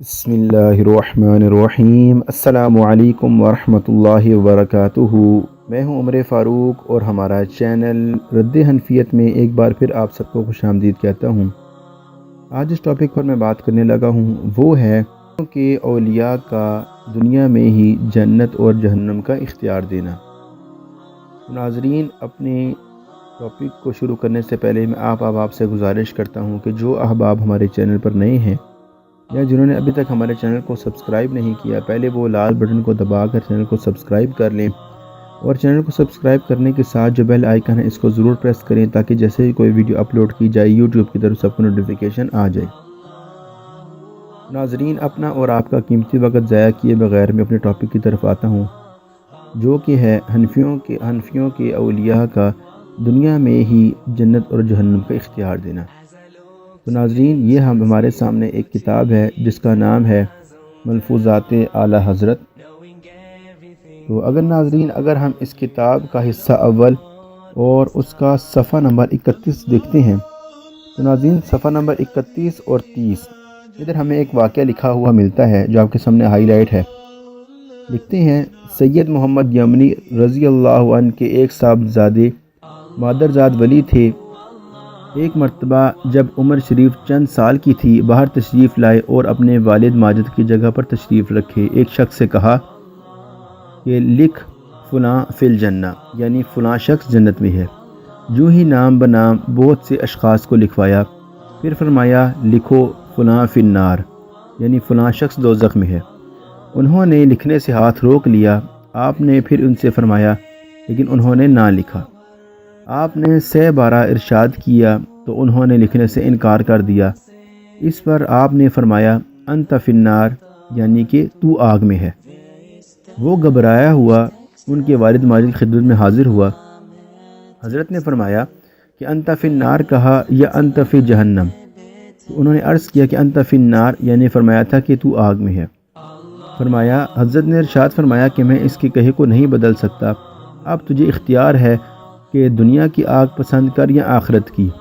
बिस्मिल्लाहिर्रहमानिर्रहीम। अस्सलामु अलैकुम वरहमतुल्लाहि वबरकातुहू। मैं हूं उमर फ़ारूक और हमारा चैनल रद्द हनफियत में एक बार फिर आप सबको खुशामदीद कहता हूं। आज इस टॉपिक पर मैं बात करने लगा हूं, वो है कि औलिया का दुनिया में ही जन्नत और जहन्नम का इख्तियार देना। नाज़रीन, अपने टॉपिक को शुरू करने से पहले मैं आपसे गुजारिश करता हूं कि जो अहबाब हमारे चैनल पर नए हैं या जिन्होंने अभी तक हमारे चैनल को सब्सक्राइब नहीं किया, पहले वो लाल बटन को दबाकर चैनल को सब्सक्राइब कर लें और चैनल को सब्सक्राइब करने के साथ जो बेल आइकन है इसको ज़रूर प्रेस करें ताकि जैसे ही कोई वीडियो अपलोड की जाए यूट्यूब की तरफ सबको नोटिफिकेशन आ जाए। नाज़रीन, अपना और आपका कीमती वक्त ज़ाया किए बगैर मैं अपने टॉपिक की तरफ आता हूँ, जो कि है हनफियों के औलिया का दुनिया में ही जन्नत और जहन्नम का इख्तियार देना। तो नाज़रीन, ये हमारे सामने एक किताब है जिसका नाम है मलफूज़ात आला हज़रत। तो अगर हम इस किताब का हिस्सा अव्वल और उसका सफ़ा नंबर 31 देखते हैं तो नाज़रीन, सफ़ा नंबर 31 और 30 इधर हमें एक वाक़या लिखा हुआ मिलता है जो आपके सामने हाईलाइट है। लिखते हैं, सैयद मोहम्मद यमनी रज़ी अल्लाह अन्हु के एक साहबजादे मादरजाद वली थे। एक मर्तबा जब उमर शरीफ चंद साल की थी, बाहर तशरीफ़ लाए और अपने वालिद माजिद की जगह पर तशरीफ़ रखे। एक शख्स से कहा कि लिख फ़लाँ फ़िल जन्ना, यानी फ़लाँ शख्स जन्नत में है। यूँ ही नाम बनाम बहुत से अशख़ास को लिखवाया। फिर फरमाया लिखो फ़लाँ फ़िल नार, यानी फ़लाँ शख्स दोज़ख में है। उन्होंने लिखने से हाथ रोक लिया। आपने फिर उनसे फरमाया, लेकिन उन्होंने ना लिखा। आपने 6 बार इरशाद किया तो उन्होंने लिखने से इनकार कर दिया। इस पर आपने फरमाया अंत फिन्नार, यानी कि तू आग में है। वो घबराया हुआ उनके वालिद माजिद खिदमत में हाजिर हुआ। हज़रत ने फरमाया कि अंत फिन्नार कहा या अंत फि जहन्नम। तो उन्होंने अर्ज़ किया कि अंत फिन्नार, यानी फरमाया था कि तू आग में है। फरमाया, हज़रत ने इरशाद फरमाया कि मैं इसके कहे को नहीं बदल सकता। अब तुझे इख्तियार है कि दुनिया की आग पसंद कर या आखिरत की।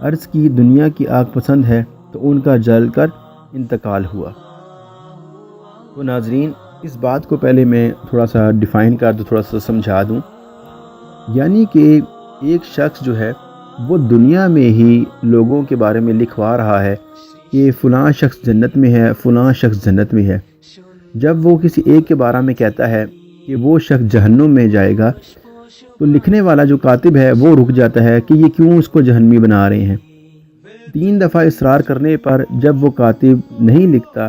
अर्ज़ की दुनिया की आग पसंद है तो उनका जल कर इंतकाल हुआ। तो नाज़रीन, इस बात को पहले मैं थोड़ा सा डिफ़ाइन कर दूँ, थोड़ा सा समझा दूँ। यानी कि एक शख्स जो है वो दुनिया में ही लोगों के बारे में लिखवा रहा है कि फ़लाँ शख्स जन्नत में है, फ़लाँ शख्स जन्नत में है। जब वो किसी एक के बारे में कहता है कि वो शख्स जहन्नुम में जाएगा तो लिखने वाला जो कातिब है वो रुक जाता है कि ये क्यों उसको जहन्नमी बना रहे हैं। 3 दफ़ा इसरार करने पर जब वो कातिब नहीं लिखता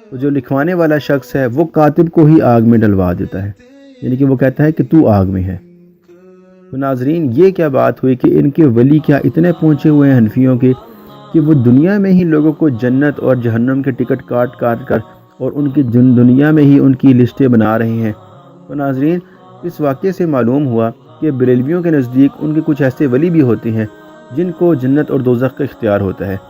तो जो लिखवाने वाला शख्स है वो कातिब को ही आग में डलवा देता है, यानी कि वो कहता है कि तू आग में है। तो नाज़रीन, ये क्या बात हुई कि इनके वली क्या इतने पहुँचे हुए हैं हनफियों के कि वो दुनिया में ही लोगों को जन्नत और जहन्नम के टिकट काट कर और उनकी दुनिया में ही उनकी लिस्टें बना रहे हैं। तो नाज़रीन, इस वाक़े से मालूम हुआ कि बरेलवियों के नज़दीक उनके कुछ ऐसे वली भी होते हैं जिनको जन्नत और दोज़ख का इख्तियार होता है।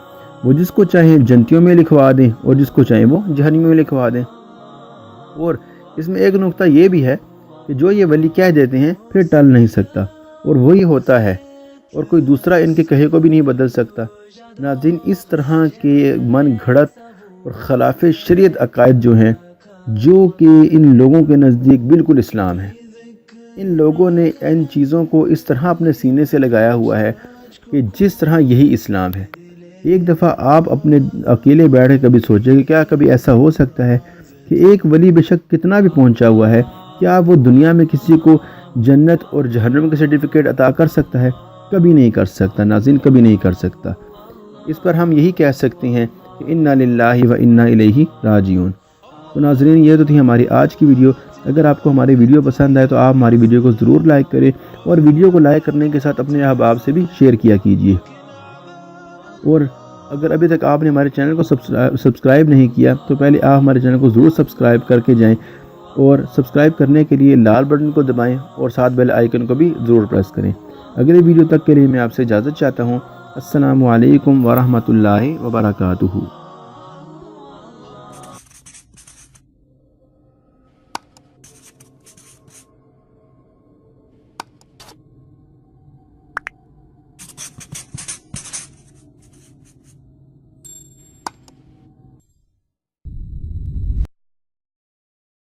वो जिसको चाहें जन्नतियों में लिखवा दें और जिसको चाहें वो जहन्नम में लिखवा दें। और इसमें एक नुक्ता ये भी है कि जो ये वली कह देते हैं फिर टल नहीं सकता और वही होता है और कोई दूसरा इनके कहे को भी नहीं बदल सकता। नाज़रीन, इस तरह के मन घड़त और खिलाफ शरीयत अकायद जो हैं, जो कि इन लोगों के नज़दीक बिल्कुल इस्लाम है, इन लोगों ने इन चीज़ों को इस तरह अपने सीने से लगाया हुआ है कि जिस तरह यही इस्लाम है। एक दफ़ा आप अपने अकेले बैठ के कभी सोचें कि क्या कभी ऐसा हो सकता है कि एक वली बेशक कितना भी पहुंचा हुआ है, क्या वो दुनिया में किसी को जन्नत और जहन्नम का सर्टिफिकेट अता कर सकता है? कभी नहीं कर सकता नाज़रीन, कभी नहीं कर सकता। इस पर हम यही कह सकते हैं कि इन्ना लिल्लाहि व इन्ना इलैहि राजिऊन। तो नाज़रीन, ये तो थी हमारी आज की वीडियो। अगर आपको हमारी वीडियो पसंद आए तो आप हमारी वीडियो को ज़रूर लाइक करें और वीडियो को लाइक करने के साथ अपने अहबाब से भी शेयर किया कीजिए। और अगर अभी तक आपने हमारे चैनल को सब्सक्राइब नहीं किया तो पहले आप हमारे चैनल को ज़रूर सब्सक्राइब करके जाएं और सब्सक्राइब करने के लिए लाल बटन को दबाएं और साथ बेल आइकन को भी ज़रूर प्रेस करें। अगले वीडियो तक के लिए मैं आपसे इजाज़त चाहता हूँ। अस्सलामु अलैकुम वरहमतुल्लाहि वबरकातुहू।